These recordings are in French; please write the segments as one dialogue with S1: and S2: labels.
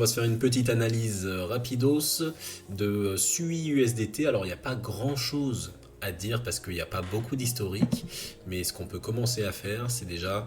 S1: va se faire une petite analyse rapidos de SUI USDT. Alors il n'y a pas grand chose à dire parce qu'il n'y a pas beaucoup d'historique, mais ce qu'on peut commencer à faire, c'est déjà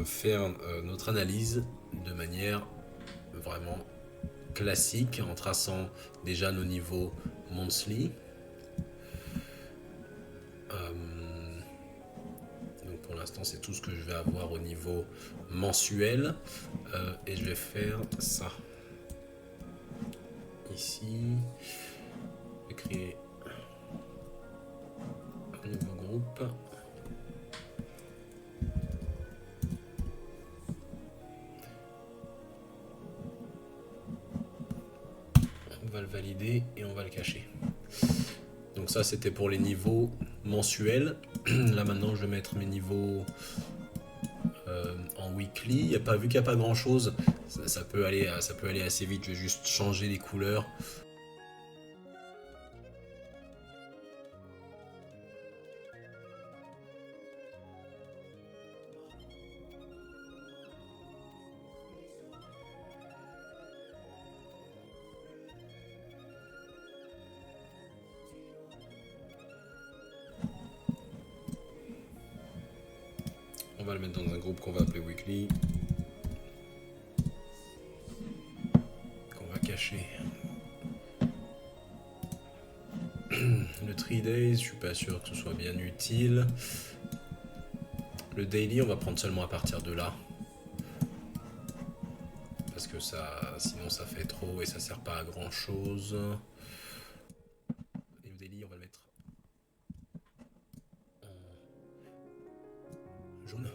S1: faire notre analyse de manière vraiment classique en traçant déjà nos niveaux monthly. Donc pour l'instant c'est tout ce que je vais avoir au niveau mensuel et je vais faire ça ici. Je vais créer un nouveau groupe. On va le valider et on va le cacher. Donc ça c'était pour les niveaux mensuels. Là maintenant je vais mettre mes niveaux en weekly. Vu qu'il n'y a pas grand chose, ça peut aller assez vite. Je vais juste changer les couleurs. On va le mettre dans un groupe qu'on va appeler weekly. Qu'on va cacher. Le 3 days, je suis pas sûr que ce soit bien utile. Le daily, on va prendre seulement à partir de là. Parce que sinon ça fait trop et ça sert pas à grand chose. Et le daily, on va le mettre en jaune.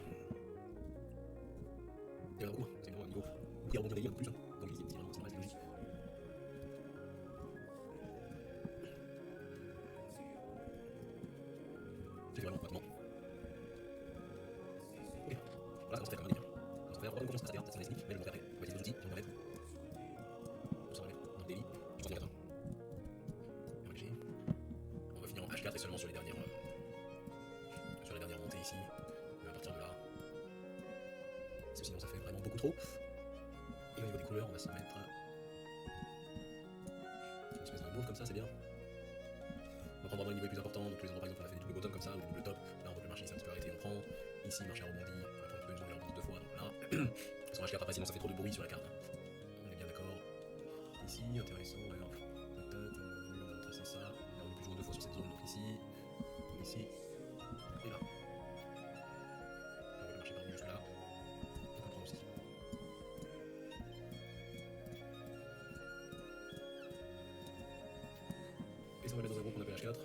S1: Il y a beaucoup, c'est vraiment un niveau. Il y a un daily un peu plus. Donc ici, c'est vraiment logique. C'est vraiment complètement. Ok, voilà, on se fait comme un délire. On se fait vraiment confiance, ça c'est un mais je le montrer après. On va utiliser les outils, on va mettre. Ça, on va mettre dans le daily, je pense qu'il y en a un. Et on va finir en H4 et seulement sur les dernières montées ici. Mais à partir de là, parce que sinon ça fait vraiment beaucoup trop. Et au niveau des couleurs, on va se mettre une espèce de mauve comme ça, c'est bien. On va prendre vraiment les niveaux les plus importants, donc tous les endroits par exemple on a fait des double bottom comme ça, ou des double top. Là on voit que le marché s'est un petit peu arrêté, on prend. Ici le marché a rebondi, on va prendre une zone, il a rebondi 2 fois, donc là. Sur H4 après sinon ça fait trop de bruit sur la carte. On est bien d'accord. Ici, intéressant, alors. On va tracer ça. Là on est plus ou moins 2 fois sur cette zone, donc ici, et là. On voit le marché parvenu jusque là. Donc on prend aussi. Et ça on va mettre dans un groupe qu'on appelle H4.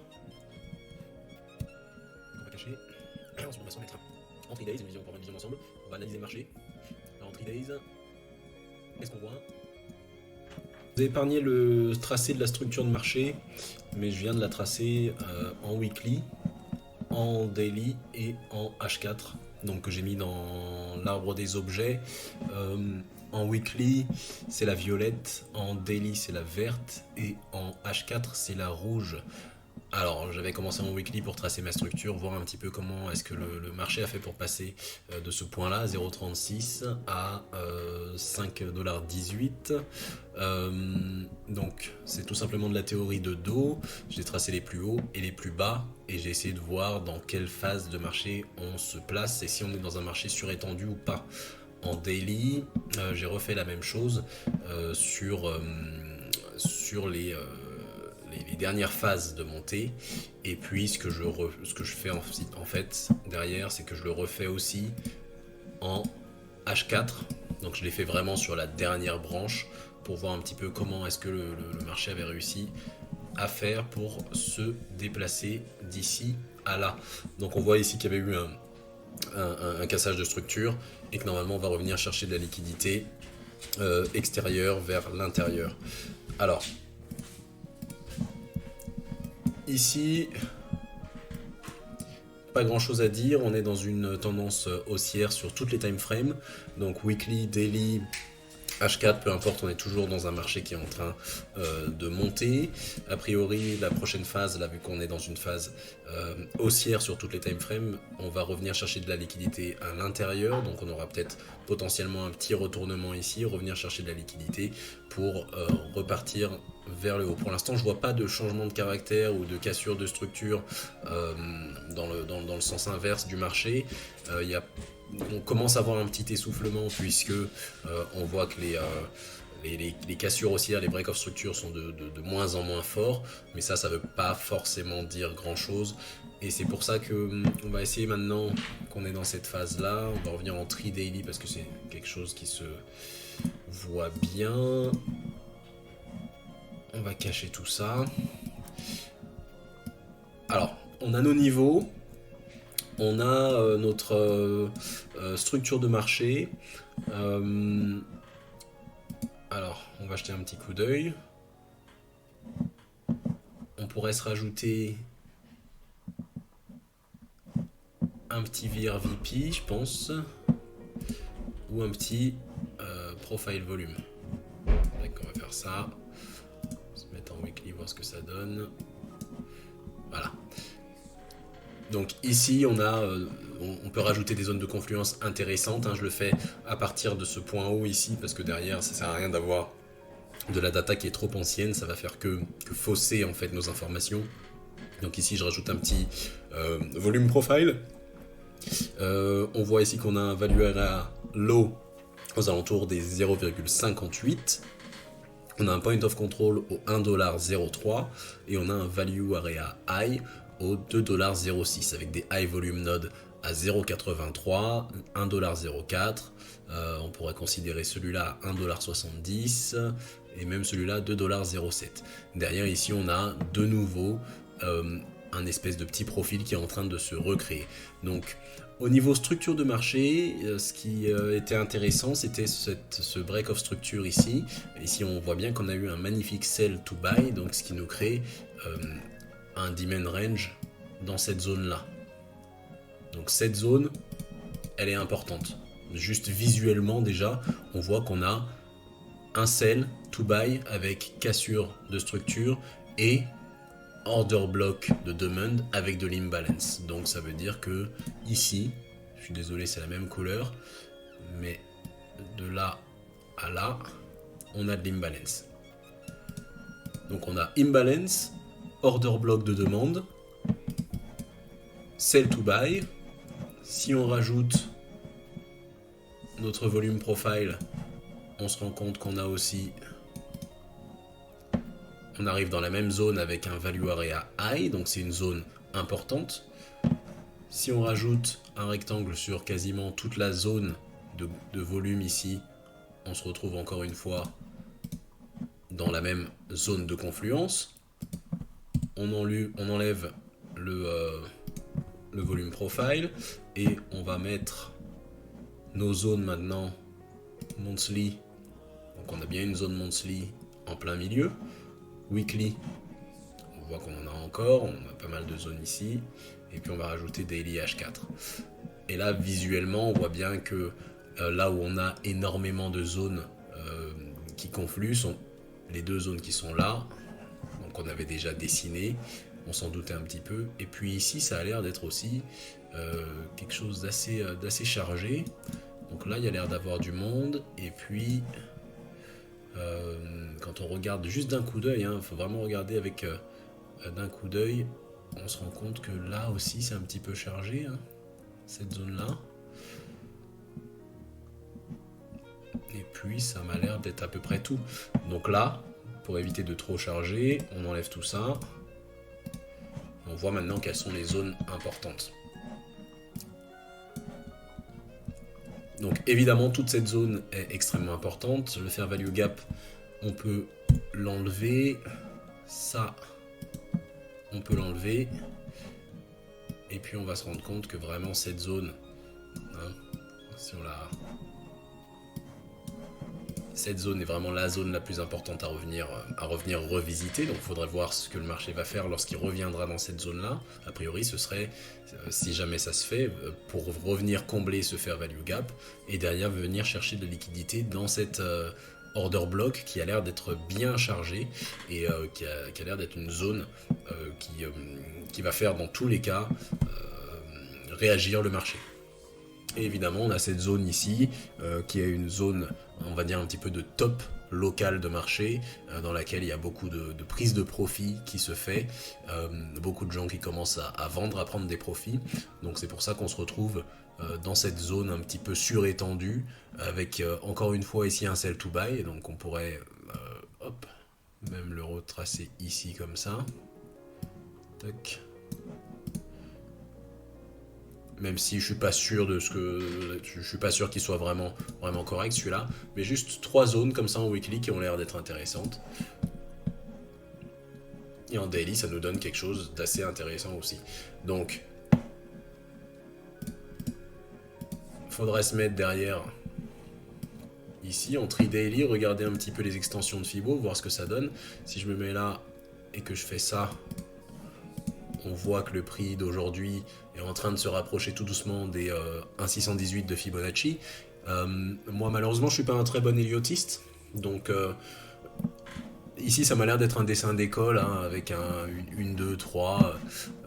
S1: On va cacher. Ensuite on va se remettre en 3 days, on va avoir une vision d'ensemble. On va analyser le marché. Alors en 3 days, qu'est-ce qu'on voit? Vous avez épargné le tracé de la structure de marché, mais je viens de la tracer en weekly, en daily et en H4, donc que j'ai mis dans l'arbre des objets. En weekly, c'est la violette, en daily, c'est la verte, et en H4, c'est la rouge. Alors, j'avais commencé en weekly pour tracer ma structure, voir un petit peu comment est-ce que le marché a fait pour passer de ce point-là, 0,36 à 5,18 $. Donc, c'est tout simplement de la théorie de dos. J'ai tracé les plus hauts et les plus bas, et j'ai essayé de voir dans quelle phase de marché on se place et si on est dans un marché surétendu ou pas. En daily, j'ai refait la même chose sur les dernières phases de montée, et puis ce que je fais en fait derrière, c'est que je le refais aussi en H4, donc je l'ai fait vraiment sur la dernière branche pour voir un petit peu comment est-ce que le marché avait réussi à faire pour se déplacer d'ici à là. Donc on voit ici qu'il y avait eu un cassage de structure et que normalement on va revenir chercher de la liquidité extérieure vers l'intérieur. Alors ici, pas grand chose à dire, on est dans une tendance haussière sur toutes les time frames, donc weekly, daily, H4, peu importe, on est toujours dans un marché qui est en train de monter. A priori, la prochaine phase, là, vu qu'on est dans une phase haussière sur toutes les time frames, on va revenir chercher de la liquidité à l'intérieur. Donc on aura peut-être potentiellement un petit retournement ici, revenir chercher de la liquidité pour repartir vers le haut. Pour l'instant, je vois pas de changement de caractère ou de cassure de structure dans le sens inverse du marché. On commence à avoir un petit essoufflement puisque on voit que les cassures haussières, les break-off structures sont de moins en moins forts, mais ça veut pas forcément dire grand chose. Et c'est pour ça que on va essayer maintenant qu'on est dans cette phase là, on va revenir en tri daily parce que c'est quelque chose qui se voit bien. On va cacher tout ça. Alors, on a nos niveaux. On a notre structure de marché. Alors, on va jeter un petit coup d'œil. On pourrait se rajouter un petit VRVP, je pense, ou un petit profile volume. Donc, on va faire ça. On va se mettre en weekly, voir ce que ça donne. Voilà. Donc ici, on peut rajouter des zones de confluence intéressantes. Je le fais à partir de ce point haut ici, parce que derrière, ça sert à rien d'avoir de la data qui est trop ancienne. Ça va faire que fausser en fait nos informations. Donc ici, je rajoute un petit volume profile. On voit ici qu'on a un value area low aux alentours des 0,58. On a un point of control au 1,03$ et on a un value area high au 2,06$ avec des high volume nodes à 0,83, 1,04$. On pourrait considérer celui-là à 1,70$ et même celui-là 2,07$. Derrière ici on a de nouveau un espèce de petit profil qui est en train de se recréer. Donc au niveau structure de marché, ce qui était intéressant, c'était ce break of structure ici. Ici, on voit bien qu'on a eu un magnifique sell to buy, donc ce qui nous crée un demand range dans cette zone-là. Donc cette zone, elle est importante. Juste visuellement déjà, on voit qu'on a un sell to buy avec cassure de structure et order block de demand avec de l'imbalance. Donc ça veut dire que ici, je suis désolé, c'est la même couleur, mais de là à là, on a de l'imbalance. Donc on a imbalance, order block de demande, sell to buy. Si on rajoute notre volume profile, on se rend compte qu'on a aussi... On arrive dans la même zone avec un value area high, donc c'est une zone importante. Si on rajoute un rectangle sur quasiment toute la zone de volume ici, on se retrouve encore une fois dans la même zone de confluence. On enlève le volume profile et on va mettre nos zones maintenant monthly. Donc on a bien une zone monthly en plein milieu. Weekly, on voit qu'on en a encore, on a pas mal de zones ici, et puis on va rajouter Daily H4. Et là, visuellement, on voit bien que là où on a énormément de zones qui confluent, sont les deux zones qui sont là, donc on avait déjà dessiné, on s'en doutait un petit peu, et puis ici, ça a l'air d'être aussi quelque chose d'assez chargé. Donc là, il y a l'air d'avoir du monde, et puis... quand on regarde juste d'un coup d'œil, faut vraiment regarder avec d'un coup d'œil, on se rend compte que là aussi c'est un petit peu chargé, cette zone-là. Et puis ça m'a l'air d'être à peu près tout. Donc là, pour éviter de trop charger, on enlève tout ça. On voit maintenant quelles sont les zones importantes. Donc évidemment, toute cette zone est extrêmement importante. Le fair value gap, on peut l'enlever. Ça, on peut l'enlever. Et puis on va se rendre compte que vraiment cette zone, si on la Cette zone est vraiment la zone la plus importante à revenir revisiter. Donc il faudrait voir ce que le marché va faire lorsqu'il reviendra dans cette zone-là. A priori, ce serait, si jamais ça se fait, pour revenir combler ce fair value gap et derrière venir chercher de la liquidité dans cette order block qui a l'air d'être bien chargée et qui a l'air d'être une zone qui va faire dans tous les cas réagir le marché. Et évidemment, on a cette zone ici, qui est une zone, on va dire, un petit peu de top local de marché, dans laquelle il y a beaucoup de prise de profit qui se fait, beaucoup de gens qui commencent à vendre, à prendre des profits. Donc c'est pour ça qu'on se retrouve dans cette zone un petit peu surétendue, avec encore une fois ici un sell to buy, donc on pourrait même le retracer ici comme ça. Tac. Même si je suis pas sûr qu'il soit vraiment correct celui-là, mais juste 3 zones comme ça en weekly qui ont l'air d'être intéressantes. Et en daily, ça nous donne quelque chose d'assez intéressant aussi. Donc, il faudrait se mettre derrière ici en tree daily, regarder un petit peu les extensions de Fibo, voir ce que ça donne. Si je me mets là et que je fais ça, on voit que le prix d'aujourd'hui est en train de se rapprocher tout doucement des 1,618 de Fibonacci. Moi, malheureusement, je suis pas un très bon héliotiste, donc ici, ça m'a l'air d'être un dessin d'école, hein, avec un 1, 2, 3,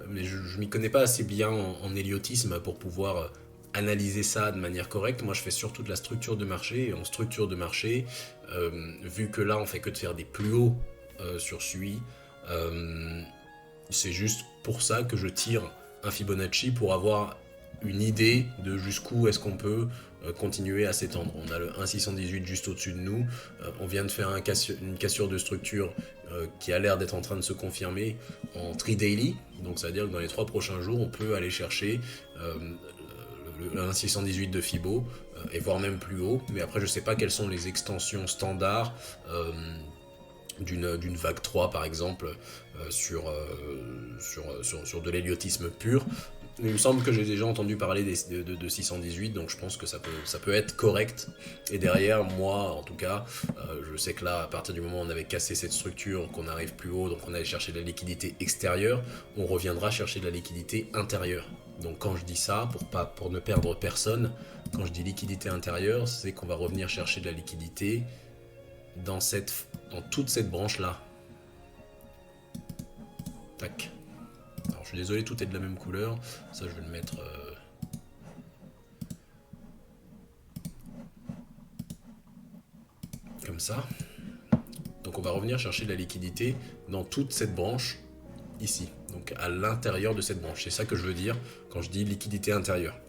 S1: mais je m'y connais pas assez bien en héliotisme pour pouvoir analyser ça de manière correcte. Moi, je fais surtout de la structure de marché, et en structure de marché, vu que là, on fait que de faire des plus hauts sur SUI, c'est juste pour ça que je tire un Fibonacci pour avoir une idée de jusqu'où est-ce qu'on peut continuer à s'étendre. On a le 1,618 juste au-dessus de nous, on vient de faire une cassure de structure qui a l'air d'être en train de se confirmer en tree daily, donc ça veut dire que dans les 3 prochains jours, on peut aller chercher le 1,618 de Fibo, et voire même plus haut, mais après je sais pas quelles sont les extensions standards d'une vague 3 par exemple, sur de l'héliotisme pur. Il me semble que j'ai déjà entendu parler de 618, donc je pense que ça peut être correct. Et derrière, moi en tout cas, je sais que là, à partir du moment où on avait cassé cette structure, qu'on arrive plus haut, donc on allait chercher de la liquidité extérieure, on reviendra chercher de la liquidité intérieure. Donc quand je dis ça, pour ne perdre personne, quand je dis liquidité intérieure, c'est qu'on va revenir chercher de la liquidité dans toute cette branche-là. Tac. Alors je suis désolé, tout est de la même couleur. Ça, je vais le mettre... comme ça. Donc on va revenir chercher de la liquidité dans toute cette branche ici. Donc à l'intérieur de cette branche. C'est ça que je veux dire quand je dis liquidité intérieure.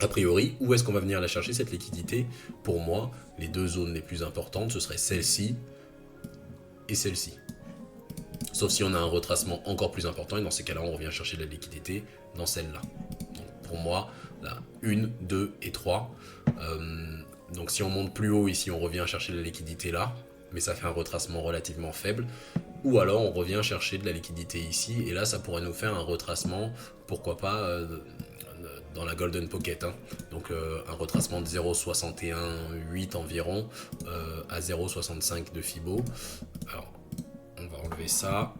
S1: A priori, où est-ce qu'on va venir la chercher, cette liquidité? Pour moi, les 2 zones les plus importantes, ce serait celle-ci et celle-ci. Sauf si on a un retracement encore plus important, et dans ces cas-là, on revient chercher de la liquidité dans celle-là. Pour moi, là, 1, 2 et 3. Donc si on monte plus haut ici, on revient chercher de la liquidité là, mais ça fait un retracement relativement faible. Ou alors on revient chercher de la liquidité ici, et là ça pourrait nous faire un retracement, pourquoi pas, dans la Golden Pocket, hein. Donc un retracement de 0,618 environ à 0,65 de Fibo. Alors on va enlever ça,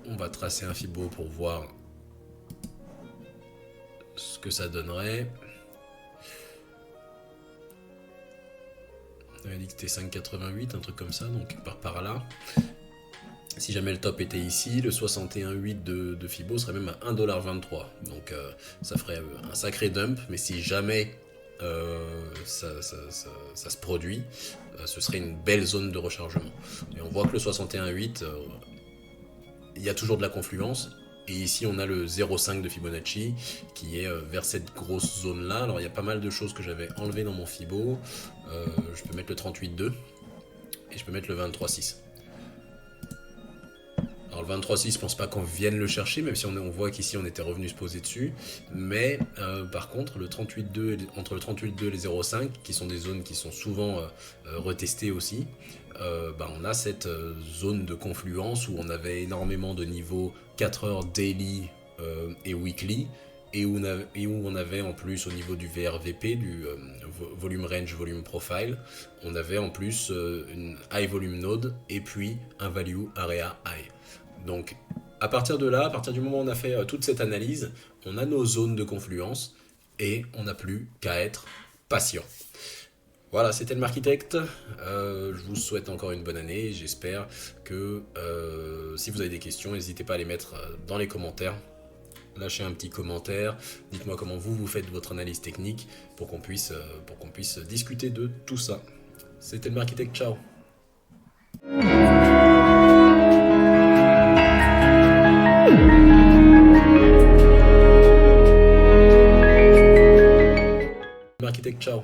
S1: on va tracer un Fibo pour voir ce que ça donnerait. On avait dit que c'était 5,88, un truc comme ça, donc par là. Si jamais le top était ici, le 61,8 de Fibo serait même à 1,23$. Donc ça ferait un sacré dump, mais si jamais ça se produit, ce serait une belle zone de rechargement. Et on voit que le 61,8, il y a toujours de la confluence. Et ici, on a le 0,5 de Fibonacci qui est vers cette grosse zone-là. Alors, il y a pas mal de choses que j'avais enlevées dans mon Fibo. Je peux mettre le 38,2 et je peux mettre le 23,6. Alors, le 23,6, je pense pas qu'on vienne le chercher, même si on voit qu'ici, on était revenu se poser dessus. Mais par contre, le 38,2, entre le 38,2 et les 0,5, qui sont des zones qui sont souvent retestées aussi, on a cette zone de confluence où on avait énormément de niveaux 4 heures daily et weekly et où on avait en plus au niveau du VRVP, du Volume Range, Volume Profile, on avait en plus une High Volume Node et puis un Value Area High. Donc à partir de là, à partir du moment où on a fait toute cette analyse, on a nos zones de confluence et on n'a plus qu'à être patient. Voilà, c'était le Markitect. Je vous souhaite encore une bonne année. J'espère que si vous avez des questions, n'hésitez pas à les mettre dans les commentaires. Lâchez un petit commentaire. Dites-moi comment vous faites votre analyse technique pour qu'on puisse discuter de tout ça. C'était le Markitect. Ciao. Architect, ciao.